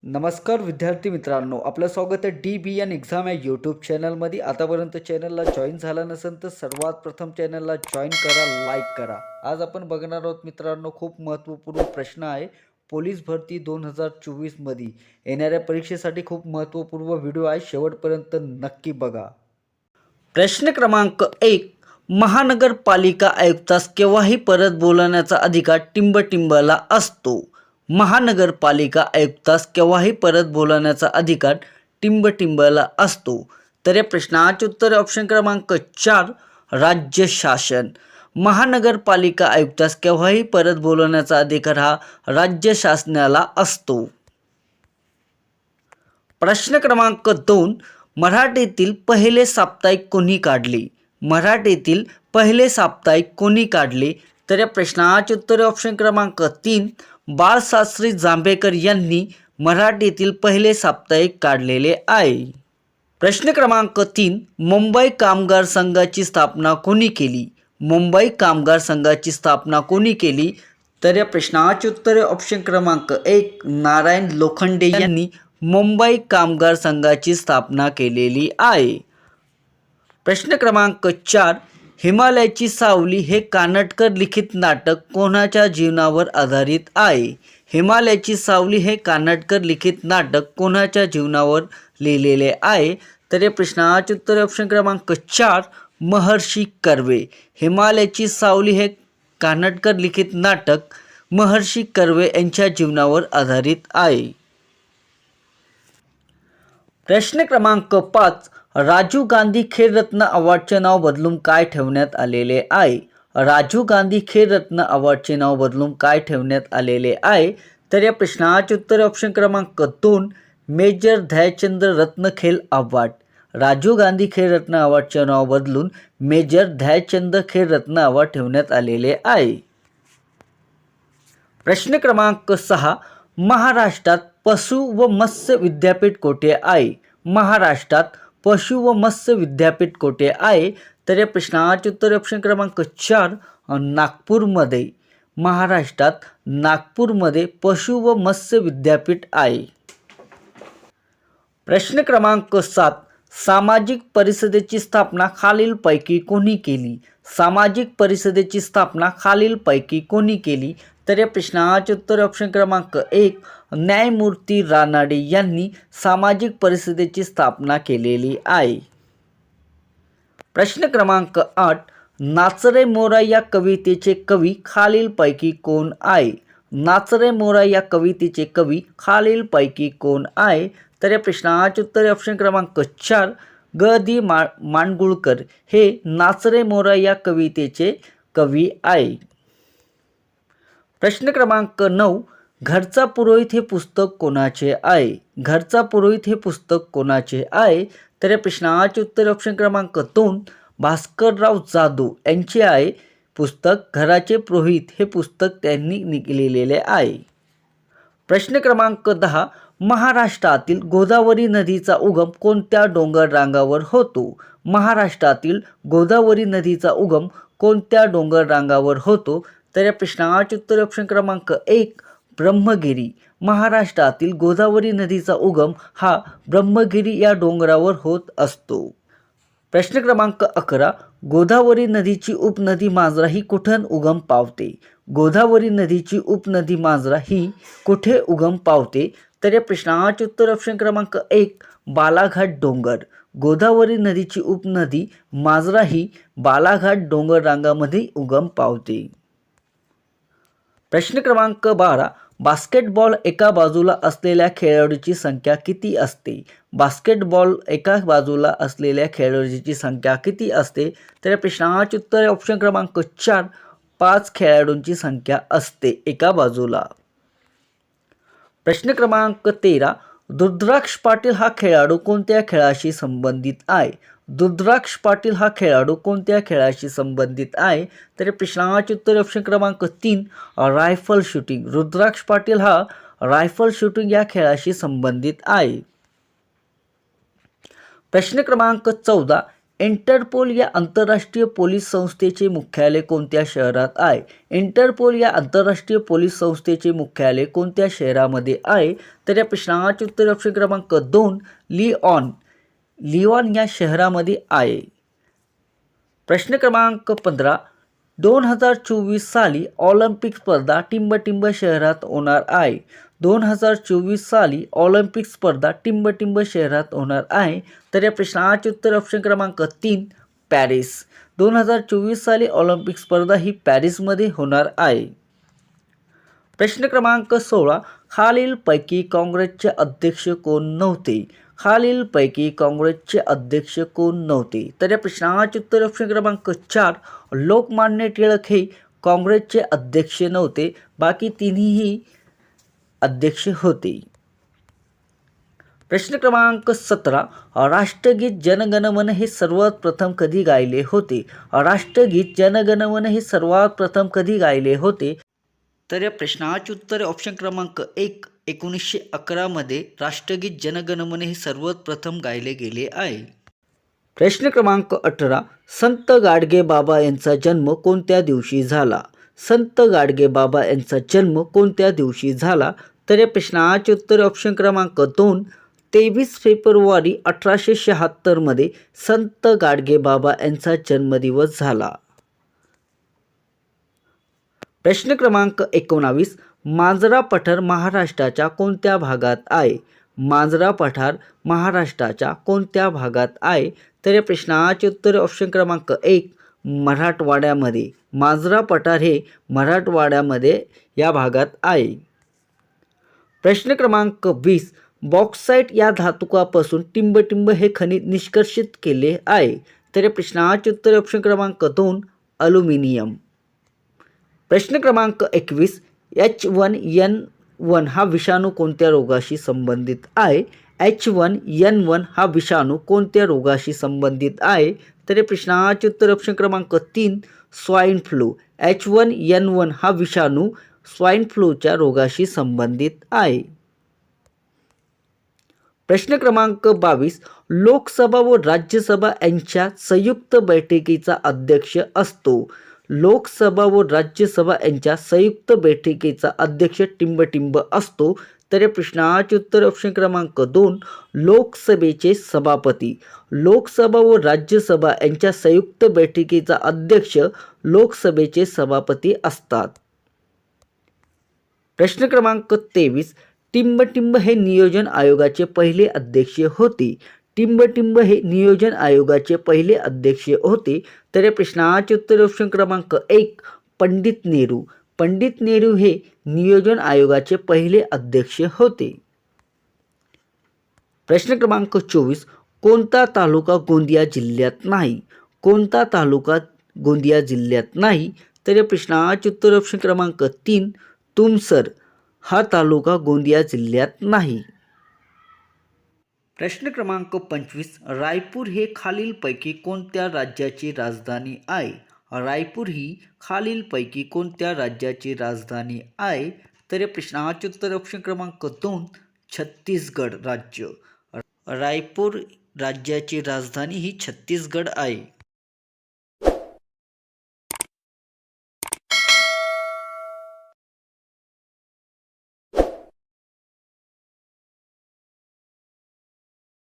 नमस्कार विद्यार्थी मित्रांनो, आपलं स्वागत आहे DBN एक्झाम या यूट्यूब चॅनलमध्ये. आतापर्यंत चॅनलला जॉईन झाला नसेल तर सर्वात प्रथम चॅनलला जॉईन करा, लाईक करा. आज आपण बघणार आहोत मित्रांनो, खूप महत्त्वपूर्ण प्रश्न आहे. पोलीस भरती 2024 मध्ये येणाऱ्या परीक्षेसाठी खूप महत्त्वपूर्ण व्हिडिओ आहे, शेवटपर्यंत नक्की बघा. प्रश्न क्रमांक 1. महानगरपालिका आयुक्तास केव्हाही परत बोलवण्याचा अधिकार टिंबटिंबला असतो. महानगरपालिका आयुक्तास केव्हाही परत बोलवण्याचा अधिकार टिंबटिंबला असतो. तर या प्रश्नाचे उत्तर ऑप्शन क्रमांक 4 राज्य शासन. महानगरपालिका आयुक्तास केव्हाही परत बोलवण्याचा अधिकार हा राज्य शासनाला असतो. प्रश्न क्रमांक 2. मराठीतील पहिले साप्ताहिक कोणी काढले? मराठीतील पहिले साप्ताहिक कोणी काढले? तर या प्रश्नाचे उत्तर ऑप्शन क्रमांक 3 बाळशास्त्री जांभेकर यांनी मराठीतील पहिले साप्ताहिक काढलेले आहे. प्रश्न क्रमांक 3. मुंबई कामगार संघाची स्थापना कोणी केली? मुंबई कामगार संघाची स्थापना कोणी केली? तर या प्रश्नाचे उत्तर ऑप्शन क्रमांक 1 नारायण लोखंडे यांनी मुंबई कामगार संघाची स्थापना केलेली आहे. प्रश्न क्रमांक 4. हिमालयाची सावली हे कानटकर लिखित नाटक कोणाच्या जीवनावर आधारित आहे? हिमालयाची सावली हे कानटकर लिखित नाटक कोणाच्या जीवनावर लिहिलेले आहे? तर या प्रश्नाचे उत्तर ऑप्शन क्रमांक 4 महर्षी कर्वे. हिमालयाची सावली हे कानटकर लिखित नाटक महर्षी कर्वे यांच्या जीवनावर आधारित आहे. प्रश्न क्रमांक 5. राजीव गांधी खेलरत्न अवॉर्डचे नाव बदलून काय ठेवण्यात आलेले आहे? राजीव गांधी खेलरत्न अवॉर्डचे नाव बदलून काय ठेवण्यात आलेले आहे? तर या प्रश्नाचे उत्तर ऑप्शन क्रमांक 2 मेजर ध्यानचंद रत्न खेल अवॉर्ड. राजीव गांधी खेलरत्न अवॉर्डचे नाव बदलून मेजर ध्यानचंद खेलरत्न अवॉर्ड ठेवण्यात आलेले आहे. प्रश्न क्रमांक 6. महाराष्ट्रात पशु व मत्स्य विद्यापीठ कोठे आहे? महाराष्ट्रात पशु व मत्स्य विद्यापीठ कोठे आहे? तर या प्रश्नाचे उत्तर ऑप्शन क्रमांक 4 नागपूरमध्ये. महाराष्ट्रात नागपूरमध्ये पशु व मत्स्य विद्यापीठ आहे. प्रश्न क्रमांक 7. सामाजिक परिषदेची स्थापना खालीलपैकी कोणी केली? सामाजिक परिषदेची स्थापना खालीलपैकी कोणी केली? तर या प्रश्नाचे उत्तर ऑप्शन क्रमांक 1 न्यायमूर्ती रानडे यांनी सामाजिक परिषदेची स्थापना केलेली आहे. प्रश्न क्रमांक 8. नाच रे मोरा या कवितेचे कवी खालीलपैकी कोण आहे? नाच रे मोरा या कवितेचे कवी खालीलपैकी कोण आहे? तर या प्रश्नाचे उत्तर ऑप्शन क्रमांक 4 ग दि माडगूळकर हे नाच रे मोरा या कवितेचे कवी आहे. प्रश्न क्रमांक 9. घरचा पुरोहित हे पुस्तक कोणाचे आहे? घरचा पुरोहित हे पुस्तक कोणाचे आहे? तर या प्रश्नाचे उत्तर ऑप्शन क्रमांक 2 भास्करराव जाधव यांचे आहे. पुस्तक घराचे पुरोहित हे पुस्तक त्यांनी लिहिलेले आहे. प्रश्न क्रमांक 10. महाराष्ट्रातील गोदावरी नदीचा उगम कोणत्या डोंगर रांगावर होतो? महाराष्ट्रातील गोदावरी नदीचा उगम कोणत्या डोंगर रांगावर होतो? तर या प्रश्नाचे उत्तर ऑप्शन क्रमांक 1 ब्रह्मगिरी. महाराष्ट्रातील गोदावरी नदीचा उगम हा ब्रह्मगिरी या डोंगरावर होत असतो. प्रश्न क्रमांक 11. गोदावरी नदीची उपनदी मांजरा ही कुठे उगम पावते? गोदावरी नदीची उपनदी मांजरा ही कुठे उगम पावते? तर या प्रश्नाचे उत्तर ऑप्शन क्रमांक 1 बालाघाट डोंगर. गोदावरी नदीची उपनदी मांजरा ही बालाघाट डोंगर रांगामध्ये उगम पावते. प्रश्न क्रमांक 12. बास्केटबॉल एका बाजूला असलेल्या खेळाडूची संख्या किती असते? बास्केटबॉल एका बाजूला असलेल्या खेळाडूची संख्या किती असते? तर या प्रश्नाचे उत्तर ऑप्शन क्रमांक 4 5 खेळाडूंची संख्या असते एका बाजूला. प्रश्न क्रमांक 13. रुद्राक्ष पाटील हा खेळाडू कोणत्या खेळाशी संबंधित आहे? रुद्राक्ष पाटील हा खेळाडू कोणत्या खेळाशी संबंधित आहे? तर प्रश्नाचे उत्तर ऑप्शन क्रमांक 3 रायफल शूटिंग. रुद्राक्ष पाटील हा रायफल शूटिंग या खेळाशी संबंधित आहे. प्रश्न क्रमांक 14. इंटरपोल या आंतरराष्ट्रीय पोलीस संस्थेचे मुख्यालय कोणत्या शहरात आहे? इंटरपोल या आंतरराष्ट्रीय पोलीस संस्थेचे मुख्यालय कोणत्या शहरामध्ये आहे? तर या प्रश्नाचे उत्तर ऑप्शन क्रमांक 2 लिओन या शहरामध्ये आहे. प्रश्न क्रमांक 15 2024 साली ऑलिम्पिक स्पर्धा टिंबटिंब शहरात होणार आहे. 2024 साली ऑलिम्पिक स्पर्धा टिंबटिंब शहरात होणार आहे. तर या प्रश्नाचे उत्तर ऑप्शन क्रमांक 3 पॅरिस. 2024 साली ऑलिम्पिक स्पर्धा ही पॅरिसमध्ये होणार आहे. प्रश्न क्रमांक 16 खालीलपैकी काँग्रेसचे अध्यक्ष कोण नव्हते? खालीलपैकी काँग्रेसचे अध्यक्ष कोण नव्हते? तर या प्रश्नाचे उत्तर ऑप्शन क्रमांक 4 लोकमान्य टिळक हे काँग्रेसचे अध्यक्ष नव्हते. बाकी तिन्ही अध्यक्ष होते. प्रश्न क्रमांक 17 राष्ट्रगीत जनगणमन हे सर्वात प्रथम कधी गायले होते? राष्ट्रगीत जनगणमन हे सर्वात प्रथम कधी गायले होते? तर या प्रश्नाचे उत्तर ऑप्शन क्रमांक 1 1911 मध्ये राष्ट्रगीत जनगणमन हे सर्वात प्रथम गायले गेले आहे. प्रश्न क्रमांक 18 संत गाडगेबाबा यांचा जन्म कोणत्या दिवशी झाला? संत गाडगेबाबा यांचा जन्म कोणत्या दिवशी झाला? तर या प्रश्नाचे उत्तर ऑप्शन क्रमांक 2 23 फेब्रुवारी 1876 मध्ये संत गाडगेबाबा यांचा जन्मदिवस झाला. प्रश्न क्रमांक 19 मांजरा पठार महाराष्ट्राच्या कोणत्या भागात आहे? मांजरा पठार महाराष्ट्राच्या कोणत्या भागात आहे? तर या प्रश्नाचे उत्तर ऑप्शन क्रमांक 1 मराठवाड्यामध्ये. मांजरा पठार हे मराठवाड्यामध्ये या भागात आहे. प्रश्न क्रमांक 20 बॉक्साईट या धातुकापासून टिंबटिंब हे खनिज निष्कर्षित केले आहे. तर या प्रश्नाचे उत्तर ऑप्शन क्रमांक 2 अल्युमिनियम. प्रश्न क्रमांक 21 H1N1 हा विषाणू कोणत्या रोगाशी संबंधित आहे? H1N1 हा विषाणू कोणत्या रोगाशी संबंधित आहे? तर या प्रश्नाचे उत्तर ऑप्शन क्रमांक 3 स्वाईन फ्लू. H1N1 हा विषाणू स्वाईन फ्लूच्या रोगाशी संबंधित आहे. प्रश्न क्रमांक 22 लोकसभा व राज्यसभा यांच्या संयुक्त बैठकीचा अध्यक्ष असतो. लोकसभा व राज्यसभा यांच्या संयुक्त बैठकीचा अध्यक्ष टिंबटिंब असतो. तर या प्रश्नाचे उत्तर ऑप्शन क्रमांक 2 लोकसभेचे सभापती. लोकसभा व राज्यसभा यांच्या संयुक्त बैठकीचा अध्यक्ष लोकसभेचे सभापती असतात. प्रश्न क्रमांक 23 टिंबटिंब हे नियोजन आयोगाचे पहिले अध्यक्ष होते. टिंबटिंब हे नियोजन आयोगाचे पहिले अध्यक्ष होते. तर या प्रश्नाचे उत्तर ऑप्शन क्रमांक 1 पंडित नेहरू. पंडित नेहरू हे नियोजन आयोगाचे पहिले अध्यक्ष होते. प्रश्न क्रमांक 24 कोणता तालुका गोंदिया जिल्ह्यात नाही? कोणता तालुका गोंदिया जिल्ह्यात नाही? तर या प्रश्नाचे उत्तर ऑप्शन क्रमांक 3 तुमसर हा तालुका गोंदिया जिल्ह्यात नाही. प्रश्न क्रमांक 25 रायपूर हे खालीलपैकी कोणत्या राज्याची राजधानी आहे? रायपूर ही खालीलपैकी कोणत्या राज्याची राजधानी आहे? तर या प्रश्नाचे उत्तर ऑप्शन क्रमांक 2 छत्तीसगड राज्य. रायपूर राज्याची राजधानी ही छत्तीसगड आहे.